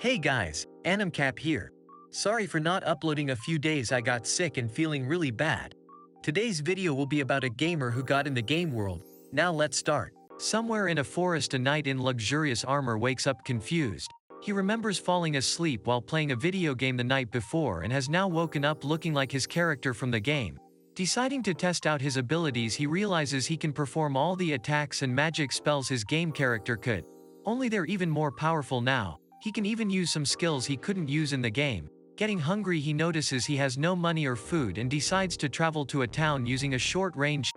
Hey guys, AnimCap here. Sorry for not uploading a few days. I got sick and feeling really bad. Today's video will be about a gamer who got in the game world. Now let's start. Somewhere in a forest, a knight in luxurious armor wakes up confused. He remembers falling asleep while playing a video game the night before and has now woken up looking like his character from the game. Deciding to test out his abilities, he realizes he can perform all the attacks and magic spells his game character could. Only they're even more powerful now. He can even use some skills he couldn't use in the game. Getting hungry, he notices he has no money or food and decides to travel to a town using a short-range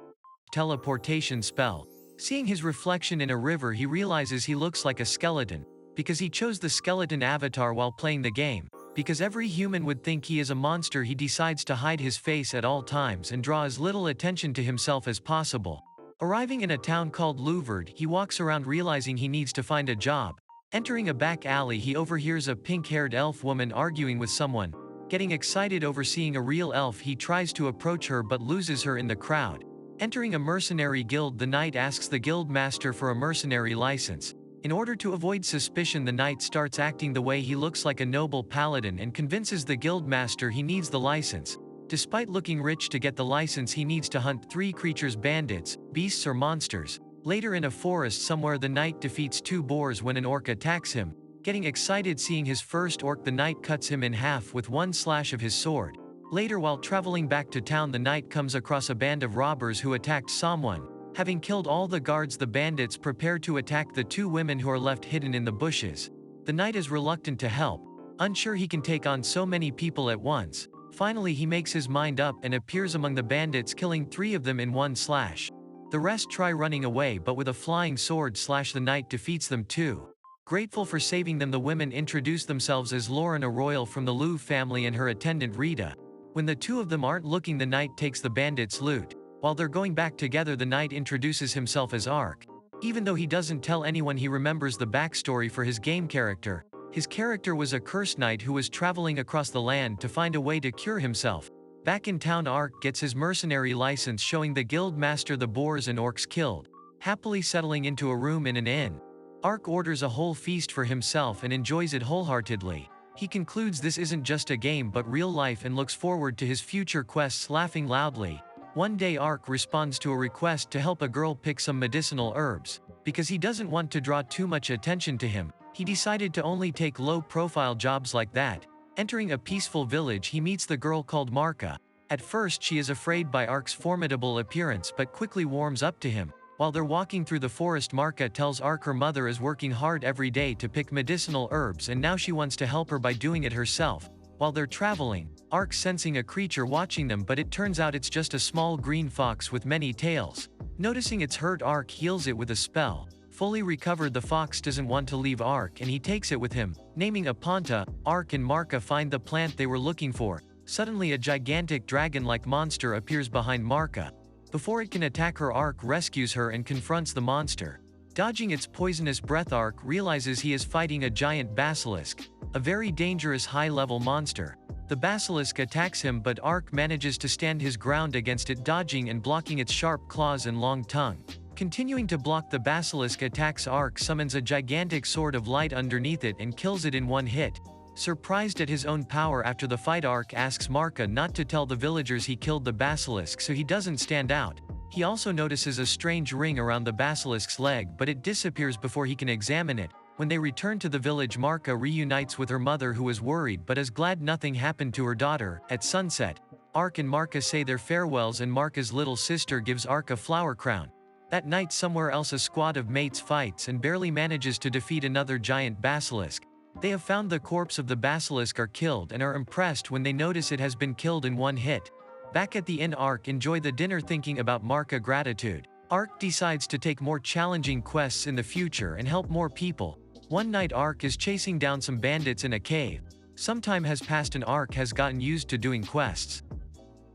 teleportation spell. Seeing his reflection in a river, he realizes he looks like a skeleton, because he chose the skeleton avatar while playing the game. Because every human would think he is a monster, he decides to hide his face at all times and draw as little attention to himself as possible. Arriving in a town called Louvred, he walks around realizing he needs to find a job. Entering a back alley, he overhears a pink-haired elf woman arguing with someone. Getting excited over seeing a real elf, he tries to approach her but loses her in the crowd. Entering a mercenary guild, the knight asks the guild master for a mercenary license. In order to avoid suspicion, the knight starts acting the way he looks like a noble paladin and convinces the guild master he needs the license. Despite looking rich, to get the license he needs to hunt 3 creatures: bandits, beasts or monsters. Later in a forest somewhere, the knight defeats 2 boars when an orc attacks him. Getting excited seeing his first orc, the knight cuts him in half with one slash of his sword. Later, while traveling back to town, the knight comes across a band of robbers who attacked someone. Having killed all the guards, the bandits prepare to attack the 2 women who are left hidden in the bushes. The knight is reluctant to help, unsure he can take on so many people at once. Finally, he makes his mind up and appears among the bandits, killing 3 of them in one slash. The rest try running away, but with a flying sword slash the knight defeats them too. Grateful for saving them, the women introduce themselves as Lauren, a royal from the Louvre family, and her attendant Rita. When the 2 of them aren't looking, the knight takes the bandits' loot. While they're going back together, the knight introduces himself as Ark. Even though he doesn't tell anyone, he remembers the backstory for his game character. His character was a cursed knight who was traveling across the land to find a way to cure himself. Back in town, Ark gets his mercenary license, showing the guild master the boars and orcs killed. Happily settling into a room in an inn, Ark orders a whole feast for himself and enjoys it wholeheartedly. He concludes this isn't just a game but real life and looks forward to his future quests, laughing loudly. One day, Ark responds to a request to help a girl pick some medicinal herbs. Because he doesn't want to draw too much attention to him, he decided to only take low-profile jobs like that. Entering a peaceful village, he meets the girl called Marka. At first, she is afraid by Ark's formidable appearance but quickly warms up to him. While they're walking through the forest, Marka tells Ark her mother is working hard every day to pick medicinal herbs and now she wants to help her by doing it herself. While they're traveling, Ark sensing a creature watching them, but it turns out it's just a small green fox with many tails. Noticing it's hurt, Ark heals it with a spell. Fully recovered, the fox doesn't want to leave Ark and he takes it with him. Naming a Ponta, Ark and Marka find the plant they were looking for. Suddenly, a gigantic dragon-like monster appears behind Marka. Before it can attack her, Ark rescues her and confronts the monster. Dodging its poisonous breath, Ark realizes he is fighting a giant basilisk, a very dangerous high-level monster. The basilisk attacks him, but Ark manages to stand his ground against it, dodging and blocking its sharp claws and long tongue. Continuing to block the basilisk attacks, Ark summons a gigantic sword of light underneath it and kills it in one hit. Surprised at his own power after the fight, Ark asks Marka not to tell the villagers he killed the basilisk so he doesn't stand out. He also notices a strange ring around the basilisk's leg, but it disappears before he can examine it. When they return to the village, Marka reunites with her mother, who is worried but is glad nothing happened to her daughter. At sunset, Ark and Marka say their farewells and Marka's little sister gives Ark a flower crown. That night, somewhere else, a squad of mates fights and barely manages to defeat another giant basilisk. They have found the corpse of the basilisk, are killed, and are impressed when they notice it has been killed in one hit. Back at the inn, Ark enjoy the dinner thinking about Marka gratitude. Ark decides to take more challenging quests in the future and help more people. One night, Ark is chasing down some bandits in a cave. Some time has passed and Ark has gotten used to doing quests.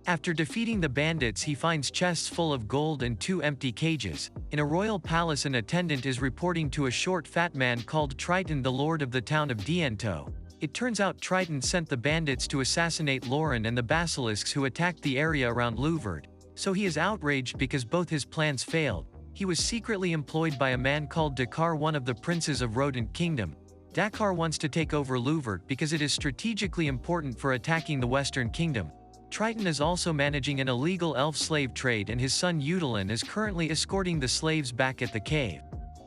After defeating the bandits, he finds chests full of gold and 2 empty cages. In a royal palace, an attendant is reporting to a short fat man called Triton, the lord of the town of Diento. It turns out Triton sent the bandits to assassinate Lauren and the basilisks who attacked the area around Louvred. So he is outraged because both his plans failed. He was secretly employed by a man called Dakar, one of the princes of Rodent Kingdom. Dakar wants to take over Louvert because it is strategically important for attacking the Western Kingdom. Triton is also managing an illegal elf slave trade, and his son Eudolin is currently escorting the slaves back at the cave.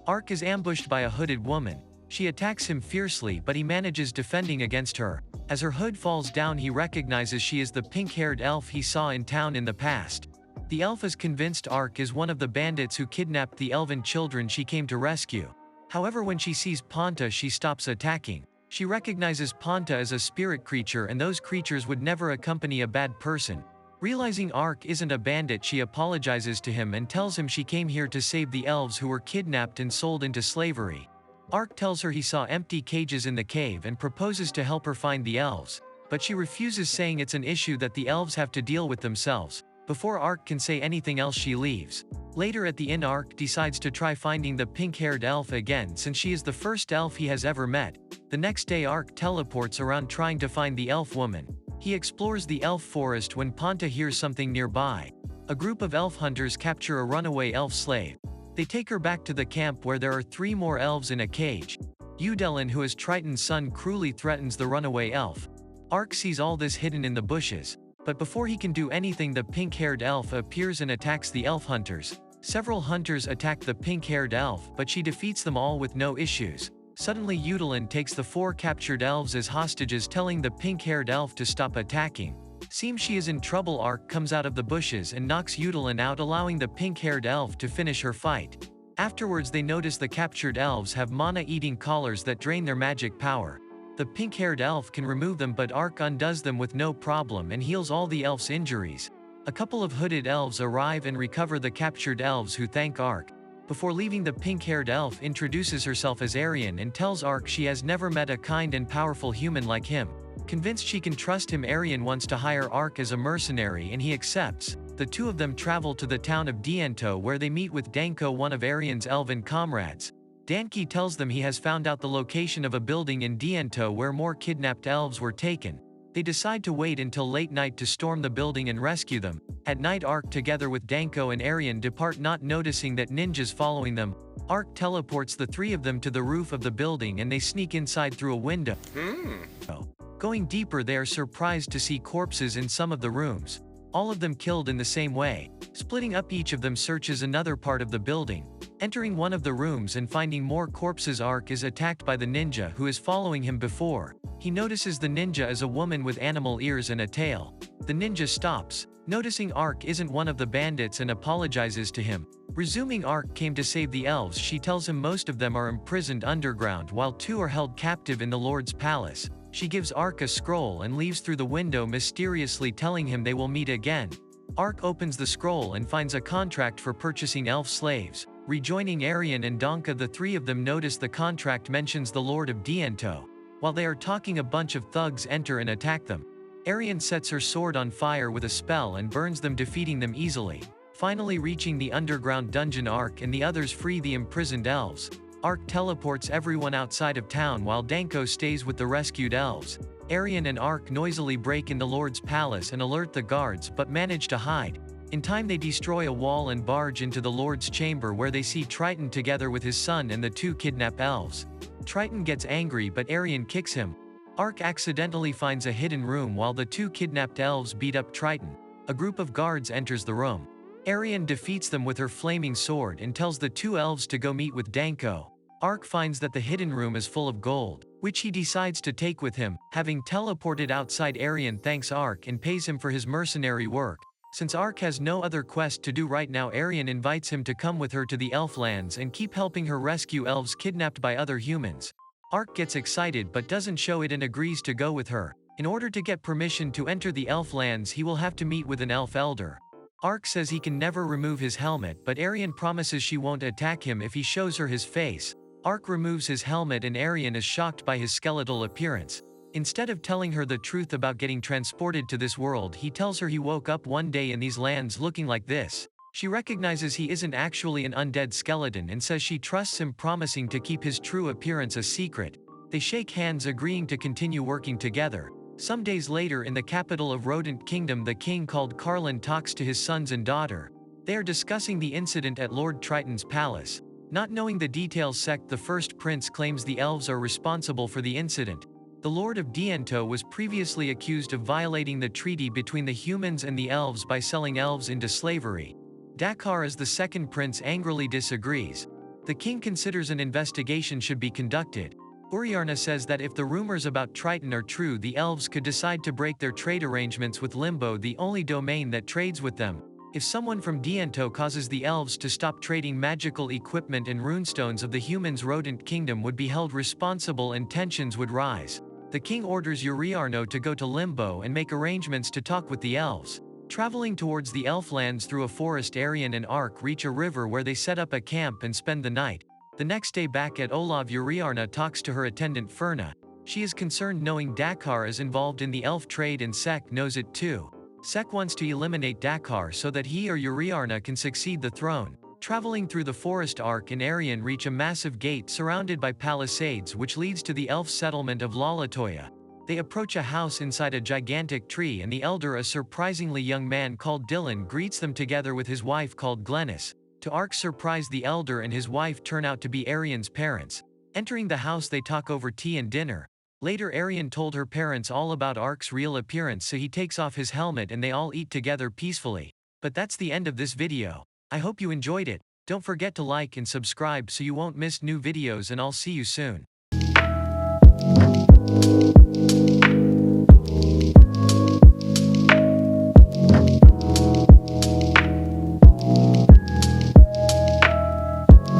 Ark is ambushed by a hooded woman. She attacks him fiercely, but he manages defending against her. As her hood falls down, he recognizes she is the pink-haired elf he saw in town in the past. The elf is convinced Ark is one of the bandits who kidnapped the elven children she came to rescue. However, when she sees Ponta, she stops attacking. She recognizes Ponta as a spirit creature, and those creatures would never accompany a bad person. Realizing Ark isn't a bandit, she apologizes to him and tells him she came here to save the elves who were kidnapped and sold into slavery. Ark tells her he saw empty cages in the cave and proposes to help her find the elves, but she refuses, saying it's an issue that the elves have to deal with themselves. Before Ark can say anything else, she leaves. Later at the inn, Ark decides to try finding the pink-haired elf again, since she is the first elf he has ever met. The next day, Ark teleports around trying to find the elf woman. He explores the elf forest when Ponta hears something nearby. A group of elf hunters capture a runaway elf slave. They take her back to the camp, where there are 3 more elves in a cage. Eudolin, who is Triton's son, cruelly threatens the runaway elf. Ark sees all this hidden in the bushes. But before he can do anything, the pink-haired elf appears and attacks the elf hunters. Several hunters attack the pink-haired elf, but she defeats them all with no issues. Suddenly, Eudolin takes the 4 captured elves as hostages, telling the pink-haired elf to stop attacking. Seems she is in trouble. Ark comes out of the bushes and knocks Eudolin out, allowing the pink-haired elf to finish her fight. Afterwards, they notice the captured elves have mana-eating collars that drain their magic power. The pink-haired elf can remove them, but Ark undoes them with no problem and heals all the elf's injuries. A couple of hooded elves arrive and recover the captured elves, who thank Ark. Before leaving, the pink-haired elf introduces herself as Arian and tells Ark she has never met a kind and powerful human like him. Convinced she can trust him, Arian wants to hire Ark as a mercenary, and he accepts. The two of them travel to the town of Diento, where they meet with Danko, one of Arian's elven comrades. Danke tells them he has found out the location of a building in Diento where more kidnapped elves were taken. They decide to wait until late night to storm the building and rescue them. At night, Ark together with Danko and Arian depart, not noticing that ninjas following them. Ark teleports the 3 of them to the roof of the building and they sneak inside through a window. Going deeper, they are surprised to see corpses in some of the rooms. All of them killed in the same way. Splitting up, each of them searches another part of the building. Entering one of the rooms and finding more corpses, Ark is attacked by the ninja who is following him before. He notices the ninja is a woman with animal ears and a tail. The ninja stops, noticing Ark isn't one of the bandits, and apologizes to him. Resuming Ark came to save the elves, she tells him most of them are imprisoned underground while 2 are held captive in the Lord's palace. She gives Ark a scroll and leaves through the window, mysteriously telling him they will meet again. Ark opens the scroll and finds a contract for purchasing elf slaves. Rejoining Arian and Danka, the 3 of them notice the contract mentions the Lord of Diento. While they are talking, a bunch of thugs enter and attack them. Arian sets her sword on fire with a spell and burns them, defeating them easily. Finally reaching the underground dungeon, Ark and the others free the imprisoned elves. Ark teleports everyone outside of town while Danko stays with the rescued elves. Arian and Ark noisily break in the Lord's palace and alert the guards, but manage to hide. In time, they destroy a wall and barge into the Lord's chamber, where they see Triton together with his son and the 2 kidnapped elves. Triton gets angry, but Arian kicks him. Ark accidentally finds a hidden room while the 2 kidnapped elves beat up Triton. A group of guards enters the room. Arian defeats them with her flaming sword and tells the 2 elves to go meet with Danko. Ark finds that the hidden room is full of gold, which he decides to take with him. Having teleported outside, Arian thanks Ark and pays him for his mercenary work. Since Ark has no other quest to do right now, Arian invites him to come with her to the elf lands and keep helping her rescue elves kidnapped by other humans. Ark gets excited but doesn't show it and agrees to go with her. In order to get permission to enter the elf lands, he will have to meet with an elf elder. Ark says he can never remove his helmet, but Arian promises she won't attack him if he shows her his face. Ark removes his helmet and Arian is shocked by his skeletal appearance. Instead of telling her the truth about getting transported to this world, he tells her he woke up one day in these lands looking like this. She recognizes he isn't actually an undead skeleton and says she trusts him, promising to keep his true appearance a secret. They shake hands, agreeing to continue working together. Some days later, in the capital of Rodent Kingdom, the king called Carlin talks to his sons and daughter. They are discussing the incident at Lord Triton's palace. Not knowing the details, the first prince claims the elves are responsible for the incident. The Lord of Diento was previously accused of violating the treaty between the humans and the elves by selling elves into slavery. Dakar, as the second prince, angrily disagrees. The king considers an investigation should be conducted. Uriarna says that if the rumors about Triton are true, the elves could decide to break their trade arrangements with Limbo, the only domain that trades with them. If someone from Diento causes the elves to stop trading magical equipment and runestones of the humans, rodent kingdom would be held responsible and tensions would rise. The king orders Uriarno to go to Limbo and make arrangements to talk with the elves. Traveling towards the Elflands through a forest, Arian and Ark reach a river where they set up a camp and spend the night. The next day back at Olav, Uriarna talks to her attendant Ferna. She is concerned knowing Dakar is involved in the elf trade, and Sek knows it too. Sek wants to eliminate Dakar so that he or Uriarna can succeed the throne. Traveling through the forest, Ark and Arian reach a massive gate surrounded by palisades which leads to the elf settlement of Lalatoya. They approach a house inside a gigantic tree, and the elder, a surprisingly young man called Dylan, greets them together with his wife called Glennis. To Ark's surprise, the elder and his wife turn out to be Arian's parents. Entering the house, they talk over tea and dinner. Later, Arian told her parents all about Ark's real appearance, so he takes off his helmet and they all eat together peacefully. But that's the end of this video. I hope you enjoyed it. Don't forget to like and subscribe so you won't miss new videos, and I'll see you soon.